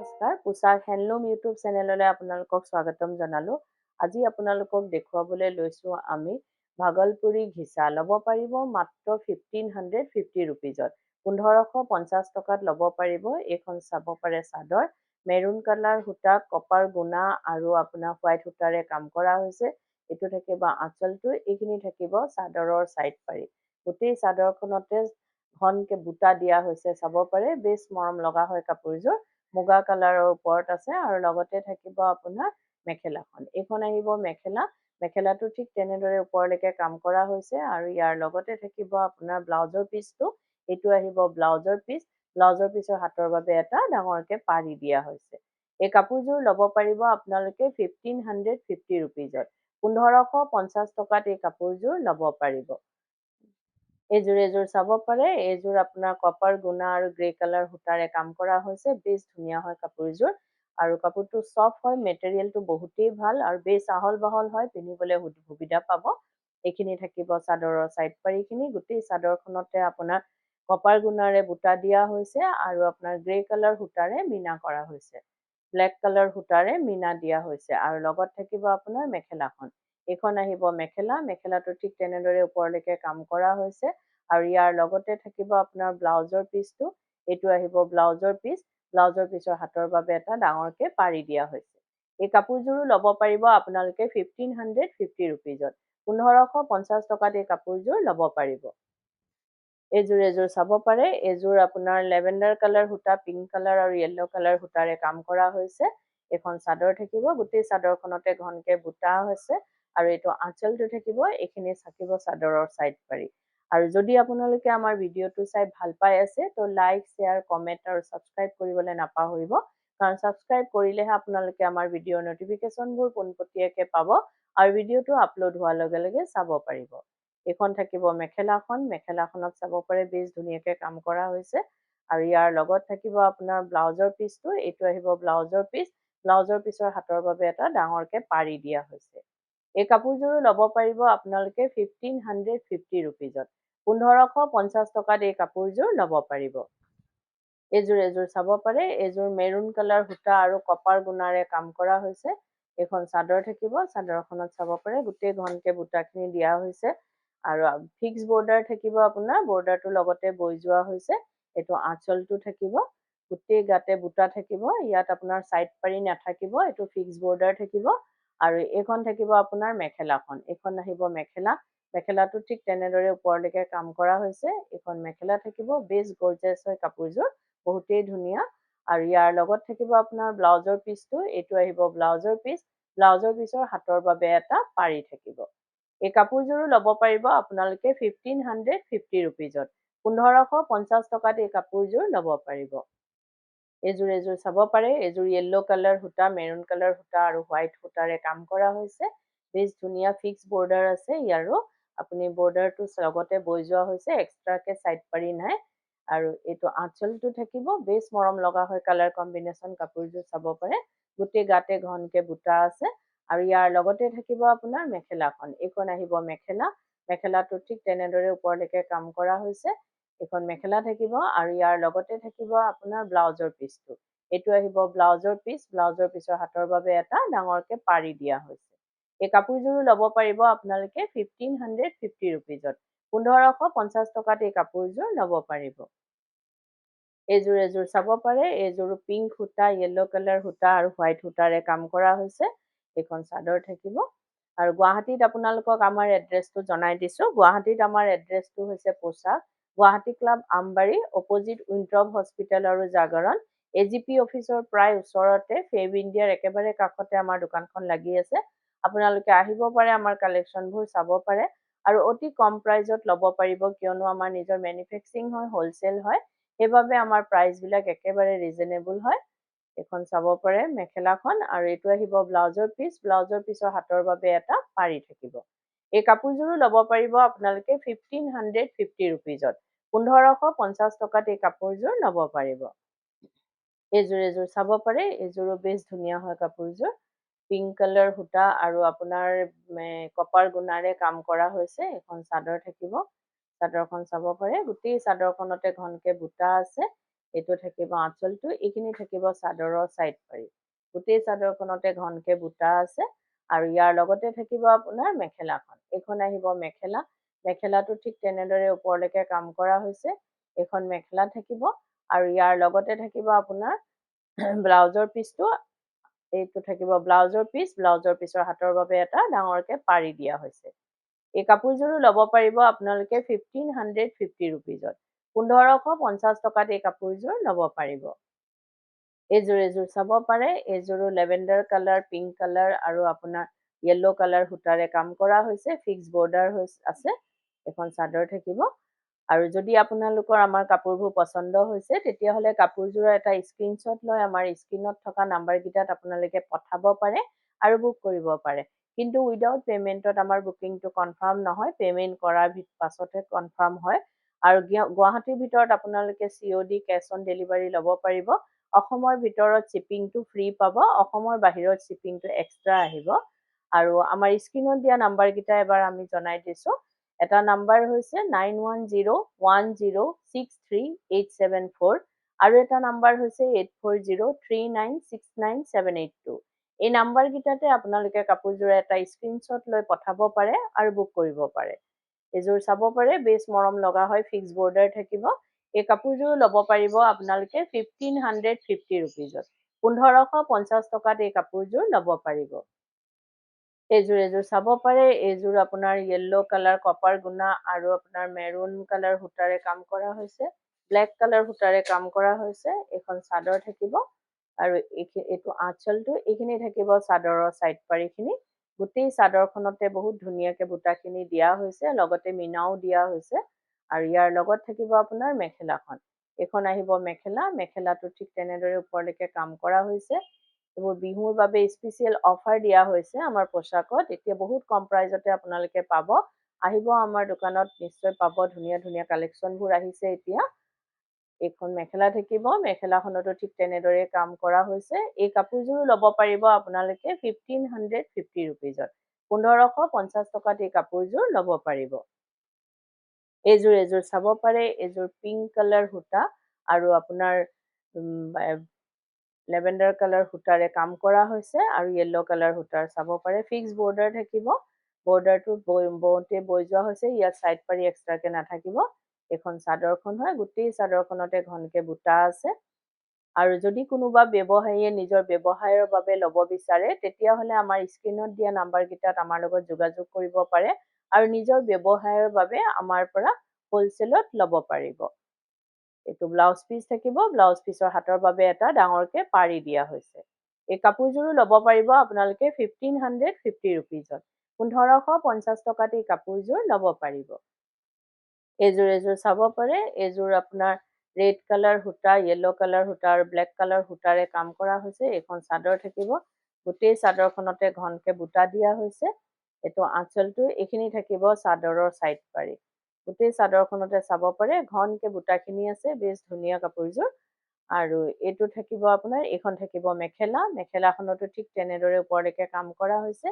নমস্কাৰ পোছাক handloom YouTube চেনেললৈ আপোনালোকক স্বাগতম জনালোঁ। আজি আপোনালোকক দেখুৱাবলৈ লৈছোঁ আমি ভাগলপুৰী ঘিচা। ল'ব পাৰিব মাত্ৰ 1550 ৰুপিজত, 1550 টকাত ল'ব পাৰিব। এইখন চাব পাৰে চাদৰ, মেৰুন কালাৰ সূতা, কপাৰ গুণা আৰু আপোনাৰ হোৱাইট সূতাৰে কাম কৰা হৈছে। এইটো থাকিব আঁচলটো, এইখিনি থাকিব চাদৰৰ ছাইড পাৰি। গোটেই চাদৰখনতে ঘনকে বুটা দিয়া হৈছে, চাব পাৰে। বেছ মৰম লগা হয় কাপোৰযোৰ। মুগা কালাৰৰ ওপৰত আছে আৰু লগতে থাকিব আপোনাৰ মেখেলাখন। এইখন আহিব মেখেলা, মেখেলাটো ঠিক তেনেদৰে ওপৰলৈকে কাম কৰা হৈছে আৰু ইয়াৰ লগতে থাকিব আপোনাৰ ব্লাউজৰ পিচটো। এইটো আহিব ব্লাউজৰ পিচ, ব্লাউজৰ পিচৰ হাতৰ বাবে এটা ডাঙৰকে পাৰি দিয়া হৈছে। এই কাপোৰযোৰ ল'ব পাৰিব আপোনালোকে 1550 ৰুপিজত, 1550 টকাত এই কাপোৰযোৰ ল'ব পাৰিব। এইযোৰ চাব পাৰে। এইযোৰ আপোনাৰ কপাৰ গুণা আৰু গ্ৰে কালাৰ সূতাৰে কাম কৰা হৈছে। বেছ ধুনীয়া হয় কাপোৰযোৰ আৰু কাপোৰটো চফ্ট হয়, মেটেৰিয়েলটো বহুতেই ভাল আৰু বেছ আহল বহল হয়, পিন্ধিবলৈ সুবিধা পাব। এইখিনি থাকিব চাদৰৰ ছাইড পাৰিখিনি। গোটেই চাদৰখনতে আপোনাৰ কপাৰ গুণাৰে বুটা দিয়া হৈছে আৰু আপোনাৰ গ্ৰে কালাৰ সূতাৰে মীনা কৰা হৈছে। ব্লেক কালাৰ সূতাৰে মীনা দিয়া হৈছে আৰু লগত থাকিব আপোনাৰ মেখেলাখন। এইখন আহিব মেখেলা, মেখেলাটো ঠিক তেনেদৰে ওপৰলৈকে কাম কৰা হৈছে আৰু ইয়াৰ লগতে থাকিব আপোনাৰ ব্লাউজৰ পিচটো। এইটো আহিব ব্লাউজৰ পিচ, ব্লাউজৰ পিচৰ হাতৰ বাবে এটা ডাঙৰকে পাৰি দিয়া হৈছে। এই কাপোৰযোৰো ল'ব পাৰিব আপোনালোকে 1550 ৰুপিজত, 1550 টকাত এই কাপোৰযোৰ ল'ব পাৰিব। এইযোৰ চাব পাৰে। এইযোৰ আপোনাৰ লেভেণ্ডাৰ কালাৰ সূতা, পিংক কালাৰ আৰু য়েল্ল' কালাৰ সূতাৰে কাম কৰা হৈছে। এখন চাদৰ থাকিব, গোটেই চাদৰখনতে ঘনকে বুটা হৈছে আৰু এইটো আঁচলটো থাকিব। এইখিনি থাকিব চাদৰৰ ছাইড পাৰি। আৰু যদি আপোনালোকে আমাৰ ভিডিঅ'টো চাই ভাল পাই আছে তো লাইক, শ্বেয়াৰ, কমেণ্ট আৰু ছাবস্ক্ৰাইব কৰিবলৈ নাপাহৰিব, কাৰণ ছাবস্ক্ৰাইব কৰিলেহে আপোনালোকে আমাৰ ভিডিঅ'ৰ নটিফিকেশ্যনবোৰ পোনপটীয়াকৈ পাব আৰু ভিডিঅ'টো আপলোড হোৱাৰ লগে লগে চাব পাৰিব। এইখন থাকিব মেখেলাখন, মেখেলাখনত চাব পাৰে বেছ ধুনীয়াকৈ কাম কৰা হৈছে আৰু ইয়াৰ লগত থাকিব আপোনাৰ ব্লাউজৰ পিচটো। এইটো আহিব ব্লাউজৰ পিচ, ব্লাউজৰ পিচৰ হাতৰ বাবে এটা ডাঙৰকে পাৰি দিয়া হৈছে। এই কাপোৰযোৰো ল'ব পাৰিব আপোনালোকে 1550 ৰুপিজত, 1550 টকাত এই কাপোৰযোৰ ল'ব পাৰিব। এইযোৰ চাব পাৰে। এইযোৰ মেৰুন কালাৰ সূতা আৰু কপাৰ গুণাৰে কাম কৰা হৈছে। এইখন চাদৰ থাকিব, চাদৰখনত চাব পাৰে গোটেই ঘনকে বুটাখিনি দিয়া হৈছে আৰু ফিক্স বৰ্ডাৰ থাকিব আপোনাৰ, বৰ্ডাৰটোৰ লগতে বৈ যোৱা হৈছে। এইটো আঁচলটো থাকিব, গোটেই গাতে বুটা থাকিব। ইয়াত আপোনাৰ ছাইড পাৰি নাথাকিব, এইটো ফিক্স বৰ্ডাৰ থাকিব আৰু এইখন থাকিব আপোনাৰ মেখেলাখন। এইখন আহিব মেখেলা, মেখেলাটো ঠিক তেনেদৰে ওপৰলৈকে কাম কৰা হৈছে। এইখন মেখেলা থাকিব, বেছ গৰ্জিয়াছ হয় কাপোৰযোৰ, বহুতেই ধুনীয়া আৰু ইয়াৰ লগত থাকিব আপোনাৰ ব্লাউজৰ পিচটো। এইটো আহিব ব্লাউজৰ পিচ, ব্লাউজৰ পিচৰ হাতৰ বাবে এটা পাৰি থাকিব। এই কাপোৰযোৰো ল'ব পাৰিব আপোনালোকে 1550 ৰুপিজত, 1550 টকাত এই কাপোৰযোৰ ল'ব পাৰিব। এইযোৰ চাব পাৰে। এইযোৰ য়েল্ল' কালাৰ সূতা, মেৰুন কালাৰ সূতা আৰু হোৱাইট সূতাৰে কাম কৰা হৈছে। বেছ ধুনীয়া ফিক্স বৰ্ডাৰ আছে ইয়াৰো, আপুনি বৰ্ডাৰটো লগতে বৈ যোৱা হৈছে, এক্সট্ৰাকে ছাইড পাৰি নাই আৰু এইটো আঁচলটো থাকিব। বেছ মৰম লগা হয় কালাৰ কম্বিনেশ্যন। কাপোৰযোৰ চাব পাৰে, গোটেই গাতে ঘনকে বুটা আছে আৰু ইয়াৰ লগতে থাকিব আপোনাৰ মেখেলাখন। এইখন আহিব মেখেলা, মেখেলাটো ঠিক তেনেদৰে ওপৰলৈকে কাম কৰা হৈছে। এইখন মেখেলা থাকিব আৰু ইয়াৰ লগতে থাকিব আপোনাৰ ব্লাউজৰ পিচটো। এইটো আহিব ব্লাউজৰ পিচ, ব্লাউজৰ পিচৰ হাতৰ বাবে এটা ডাঙৰকে পাৰি দিয়া হৈছে। এই কাপোৰযোৰো ল'ব পাৰিব আপোনালোকে 1550 ৰুপিজত, 1550 টকাত এই কাপোৰযোৰ ল'ব পাৰিব। এইযোৰ চাব পাৰে। এইযোৰো পিংক সূতা, য়েল্ল' কালাৰ সূতা আৰু হোৱাইট সূতাৰে কাম কৰা হৈছে। এইখন চাদৰ থাকিব আৰু গুৱাহাটীত আপোনালোকক আমাৰ এড্ৰেছটো জনাই দিছোঁ। গুৱাহাটীত আমাৰ এড্ৰেছটো হৈছে পোছাক গুৱাহাটী ক্লাব আমবাৰী, অপজিট উইণ্ট্ৰপ হস্পিটেল আৰু জাগৰণ। AGP অফিচৰ প্ৰায় ওচৰতে, ফেব ইণ্ডিয়াৰ একেবাৰে কাষতে আমাৰ দোকানখন লাগি আছে। আপোনালোকে আহিব পাৰে, আমাৰ কালেকশ্যনবোৰ চাব পাৰে আৰু অতি কম প্ৰাইজত ল'ব পাৰিব, কিয়নো আমাৰ নিজৰ মেনুফেক্সাৰিং হয়, হ'লচেল হয়, সেইবাবে আমাৰ প্ৰাইচবিলাক একেবাৰে ৰিজনেবল হয়। এইখন চাব পাৰে মেখেলাখন আৰু এইটো আহিব ব্লাউজৰ পিচ, ব্লাউজৰ পিচৰ হাতৰ বাবে এটা পাৰি থাকিব। এই কাপোৰযোৰো ল'ব পাৰিব আপোনালোকে 1550 ৰুপিজত, 1550 টকাত এই কাপোৰযোৰ ল'ব পাৰিব। এইযোৰ চাব পাৰে। এইযোৰো বেছ ধুনীয়া হয় কাপোৰযোৰ, পিংক কালাৰ সূতা আৰু আপোনাৰ কপাৰ গুণাৰে কাম কৰা হৈছে। এখন চাদৰ থাকিব, চাদৰখন চাব পাৰে। গোটেই চাদৰখনতে ঘনকে বুটা আছে। এইটো থাকিব আঁচলটো, এইখিনি থাকিব চাদৰৰ চাইড পাৰি। গোটেই চাদৰখনতে ঘনকে বুটা আছে আৰু ইয়াৰ লগতে থাকিব আপোনাৰ মেখেলাখন। এইখন আহিব মেখেলা, মেখেলাটো ঠিক তেনেদৰে ওপৰলৈকে কাম কৰা হৈছে। এইখন মেখেলা থাকিব আৰু ইয়াৰ লগতে থাকিব আপোনাৰ ব্লাউজৰ পিচটো। এইটো থাকিব ব্লাউজৰ পিচ, ব্লাউজৰ পিচৰ হাতৰ বাবে এটা ডাঙৰকে পাৰি দিয়া হৈছে। এই কাপোৰযোৰো ল'ব পাৰিব আপোনালোকে 1550 ৰুপিজত। 1550 টকাত এই কাপোৰযোৰ ল'ব পাৰিব। এযোৰ চাব পাৰে। এযোৰো লেভেণ্ডাৰ কালাৰ, পিংক কালাৰ আৰু আপোনাৰ য়েল্লো কালাৰ সূতাৰে কাম কৰা হৈছে। ফিক্স বৰ্ডাৰ আছে। এখন চাদৰ থাকিব। আৰু যদি আপোনালোকৰ আমাৰ কাপোৰবোৰ পচন্দ হৈছে তেতিয়াহ'লে কাপোৰযোৰৰ এটা স্ক্ৰীনশ্বট লৈ আমাৰ স্ক্ৰীনত থকা নাম্বাৰকেইটাত আপোনালোকে পঠাব পাৰে আৰু বুক কৰিব পাৰে। কিন্তু উইদাউট পে'মেণ্টত আমাৰ বুকিংটো কনফাৰ্ম নহয়। পে'মেণ্ট কৰাৰ পাছতহে কনফাৰ্ম হয়। আৰু গুৱাহাটীৰ ভিতৰত আপোনালোকে COD কেছ অন ডেলিভাৰী ল'ব পাৰিব। অসমৰ ভিতৰত শ্বিপিংটো ফ্ৰী পাব, অসমৰ বাহিৰত শ্বিপিংটো এক্সট্ৰা আহিব। আৰু আমাৰ স্ক্ৰীনত দিয়া নাম্বাৰকেইটা এবাৰ আমি জনাই দিছোঁ। এটা নাম্বাৰ হৈছে 9101063874 আৰু এটা নাম্বাৰ হৈছে 8403969782। এই নাম্বাৰকেইটাতে আপোনালোকে কাপোৰযোৰ এটা স্ক্ৰীনশ্বট লৈ পঠাব পাৰে আৰু বুক কৰিব পাৰে। এযোৰ চাব পাৰে, বেছ মৰম লগা হয়, ফিক্স বৰ্ডাৰ থাকিব। এই কাপোৰযোৰ ল'ব পাৰিব আপোনালোকে 1550 ৰুপিজত। 1550 টকাত এই কাপোৰযোৰ ল'ব পাৰিব। এযোৰ চাব পাৰে। এইযোৰ আপোনাৰ য়েল্লো কালাৰ কপাৰ গুণা আৰু আপোনাৰ মেৰুন কালাৰ সূতাৰে কাম কৰা হৈছে। ব্লেক কালাৰ সূতাৰে কাম কৰা হৈছে। এখন চাদৰ থাকিব আৰু এইটো আঁচলটো। এইখিনি থাকিব চাদৰৰ চাইড পাৰিখিনি। গোটেই চাদৰখনতে বহুত ধুনীয়াকে বুটাখিনি দিয়া হৈছে, লগতে মিনাও দিয়া হৈছে। আৰু ইয়াৰ লগত থাকিব আপোনাৰ মেখেলাখন। এইখন আহিব মেখেলা, মেখেলাটো ঠিক তেনেদৰে ওপৰলৈকে কাম কৰা হৈছে। এইবোৰ বিহুৰ বাবে স্পেচিয়েল অফাৰ দিয়া হৈছে আমাৰ পোচাকত। এতিয়া বহুত কম প্ৰাইজতে আপোনালোকে পাব। আহিব আমাৰ দোকানত, নিশ্চয় পাব। ধুনীয়া ধুনীয়া কালেকশ্যনবোৰ আহিছে এতিয়া। এইখন মেখেলা থাকিব, মেখেলাখনতো ঠিক তেনেদৰে কাম কৰা হৈছে। এই কাপোৰযোৰো ল'ব পাৰিব আপোনালোকে 1550 ৰুপিজত। 1550 টকাত এই কাপোৰযোৰ ল'ব পাৰিব। এযোৰ চাব পাৰে। এযোৰ পিংক কালাৰ সূতা আৰু আপোনাৰ লেভেণ্ডাৰ কালাৰ সূতাৰে কাম কৰা হৈছে আৰু য়েল্লো কালাৰ সূতাৰ চাব পাৰে। ফিক্স বৰ্ডাৰ থাকিব। বৰ্ডাৰটো বওঁতে বৈ যোৱা হৈছে। ইয়াত চাইড পাৰি এক্সট্ৰাকে নাথাকিব। এখন চাদৰখন হয়। গোটেই চাদৰখনতে ঘনকে বুটা আছে। আৰু যদি কোনোবা ব্যৱসায়ীয়ে নিজৰ ব্যৱসায়ৰ বাবে ল'ব বিচাৰে তেতিয়াহ'লে আমাৰ স্ক্ৰীনত দিয়া নাম্বাৰকেইটাত আমাৰ লগত যোগাযোগ কৰিব পাৰে আৰু নিজৰ ব্যৱসায়ৰ বাবে আমাৰ পৰা হ'লচেলত ল'ব পাৰিব। এইটো ব্লাউজ পিচ থাকিব। ব্লাউজ পিচৰ হাতৰ বাবে এটা ডাঙৰকে পাৰি দিয়া হৈছে। এই কাপোৰযোৰো ল'ব পাৰিব আপোনালোকে 1550 ৰুপিজত। 1550 টকাত এই কাপোৰযোৰ ল'ব পাৰিব। এযোৰ চাব পাৰে। এযোৰ আপোনাৰ ৰেড কালাৰ সূতা, য়েল্লো কালাৰ সূতা আৰু ব্লেক কালাৰ সূতাৰে কাম কৰা হৈছে। এইখন চাদৰ থাকিব। গোটেই চাদৰখনতে ঘনকে বুটা দিয়া হৈছে। এইটো আঁচলটো। এইখিনি থাকিব চাদৰৰ চাইড পাৰি। গোটেই চাদৰখনতে চাব পাৰে ঘনকে বুটাখিনি আছে। বেছ ধুনীয়া কাপোৰযোৰ। আৰু এইটো থাকিব আপোনাৰ, এইখন থাকিব মেখেলা। মেখেলাখনতো ঠিক তেনেদৰে ওপৰলৈকে কাম কৰা হৈছে।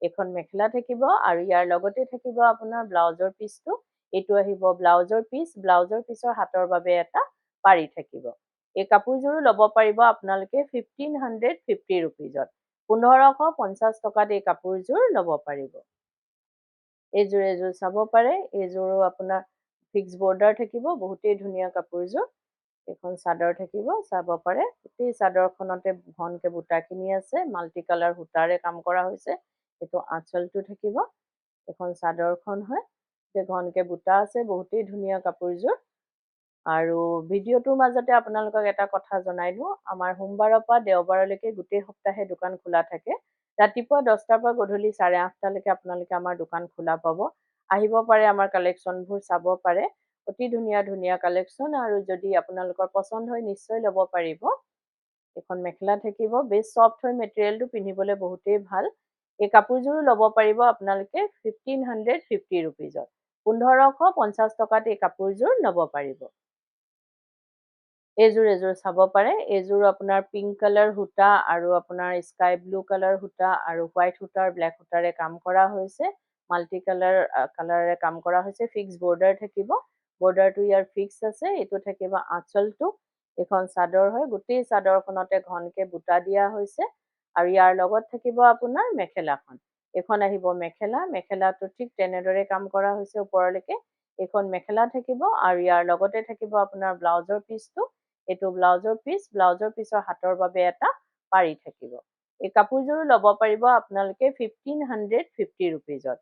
এইখন মেখেলা থাকিব আৰু ইয়াৰ লগতে থাকিব আপোনাৰ ব্লাউজৰ পিচটো। এইটো আহিব ব্লাউজৰ পিচ, ব্লাউজৰ পিচৰ হাতৰ বাবে এটা পাৰি থাকিব। এই কাপোৰযোৰো ল'ব পাৰিব আপোনালোকে 1550 ৰুপিজত। 1550 টকাত এই কাপোৰযোৰ ল'ব পাৰিব। এযোৰ চাব পাৰে। এইযোৰো আপোনাৰ ফিক্স বৰ্ডাৰ থাকিব। বহুতেই ধুনীয়া কাপোৰযোৰ। এখন চাদৰ থাকিব, চাব পাৰে। গোটেই চাদৰখনতে ঘনকে বুটাখিনি আছে। মাল্টি কালাৰ সূতাৰে কাম কৰা হৈছে। এইটো আঁচলটো থাকিব। এখন চাদৰখন হয়। ঘনকে বুটা আছে। বহুতেই ধুনীয়া কাপোৰযোৰ। আৰু ভিডিঅ'টোৰ মাজতে আপোনালোকক এটা কথা জনাই দিওঁ। আমাৰ সোমবাৰৰ পৰা দেওবাৰলৈকে গোটেই সপ্তাহে দোকান খোলা থাকে। ৰাতিপুৱা 10টাৰ পৰা গধূলি 8:30লৈকে আপোনালোকে আমাৰ দোকান খোলা পাব। আহিব পাৰে, আমাৰ কালেকশ্যনবোৰ চাব পাৰে। অতি ধুনীয়া ধুনীয়া কালেকশ্যন। আৰু যদি আপোনালোকৰ পচন্দ হয় নিশ্চয় ল'ব পাৰিব। এখন মেখেলা থাকিব। বেছ ছফ্ট হয় মেটেৰিয়েলটো, পিন্ধিবলৈ বহুতেই ভাল। এই কাপোৰযোৰো ল'ব পাৰিব আপোনালোকে 1550 ৰুপিজত। 1550 টকাত এই কাপোৰযোৰ ল'ব পাৰিব। এযোৰ চাব পাৰে। এইযোৰ আপোনাৰ পিংক কালাৰ সূতা আৰু আপোনাৰ স্কাই ব্লু কালাৰ সূতা আৰু হোৱাইট সূতাৰ ব্লেক সূতাৰে কাম কৰা হৈছে। মাল্টি কালাৰেৰে কাম কৰা হৈছে। ফিক্স বৰ্ডাৰ থাকিব। বৰ্ডাৰটো ইয়াৰ ফিক্স আছে। এইটো থাকিব আঁচলটো। এখন চাদৰ হয়, গোটেই চাদৰখনতে ঘনকে বুটা দিয়া হৈছে আৰু ইয়াৰ লগত থাকিব আপোনাৰ মেখেলাখন। এখন আহিব মেখেলা, মেখেলাটো ঠিক তেনেদৰে কাম কৰা হৈছে ওপৰলৈকে। এইখন মেখেলা থাকিব আৰু ইয়াৰ লগতে থাকিব আপোনাৰ ব্লাউজৰ পিচটো। এইটো ব্লাউজৰ পিচ, ব্লাউজৰ পিচৰ হাতৰ বাবে এটা পাৰি থাকিব। এই কাপোৰযোৰ ল'ব পাৰিব আপোনালোকে 1550 ৰুপিজত।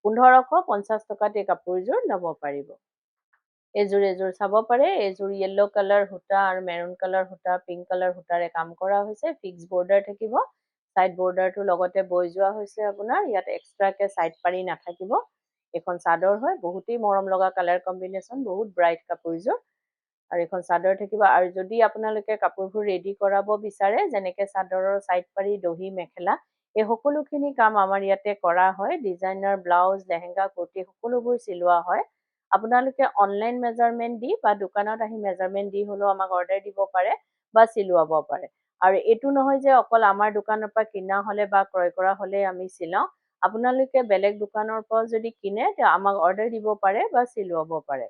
1550 টকাত এই কাপোৰযোৰ ল'ব পাৰিব। এযোৰ চাব পাৰে। এযোৰ য়েল্লো কালাৰ সূতা আৰু মেৰুন কালাৰ সূতা, পিংক কালাৰ সূতাৰে কাম কৰা হৈছে। ফিক্স বৰ্ডাৰ থাকিব। চাইড বৰ্ডাৰটো লগতে বৈ যোৱা হৈছে আপোনাৰ। ইয়াত এক্সট্ৰাকে চাইড পাৰি নাথাকিব। এখন চাদৰ হয়, বহুতেই মৰম লগা কালাৰ কম্বিনেশ্যন, বহুত ব্ৰাইট কাপোৰযোৰ। আৰু এখন চাদৰ থাকিব। আৰু যদি আপোনালোকে কাপোৰবোৰ ৰেডি কৰাব বিচাৰে, যেনেকৈ চাদৰৰ চাইড পাৰি, দহি, মেখেলা, এই সকলোখিনি কাম আমাৰ ইয়াতে কৰা হয়। ডিজাইনাৰ ব্লাউজ, লেহেংগা, কুৰ্তি সকলোবোৰ চিলোৱা হয়। আপোনালোকে অনলাইন মেজাৰমেণ্ট দি বা দোকানত আহি মেজাৰমেণ্ট দি হ'লেও আমাক অৰ্ডাৰ দিব পাৰে বা চিলোৱাব পাৰে। আৰু এইটো নহয় যে অকল আমাৰ দোকানৰ পৰা কিনা হ'লে বা ক্ৰয় কৰা হ'লে আমি চিলাওঁ। আপোনালোকে বেলেগ দোকানৰ পৰা যদি কিনে, আমাক অৰ্ডাৰ দিব পাৰে বা চিলোৱাব পাৰে।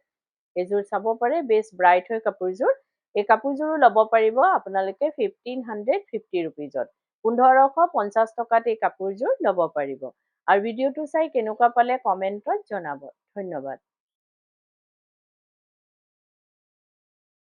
এইযোৰ চাব পাৰে, বেছ ব্ৰাইট হয় কাপোৰযোৰ। এই কাপোৰযোৰো ল'ব পাৰিব আপোনালোকে 1550 ৰুপিজত। 1550 টকাত এই কাপোৰযোৰ ল'ব পাৰিব। আৰু ভিডিঅ'টো চাই কেনেকুৱা পালে কমেণ্টত জনাব। ধন্যবাদ।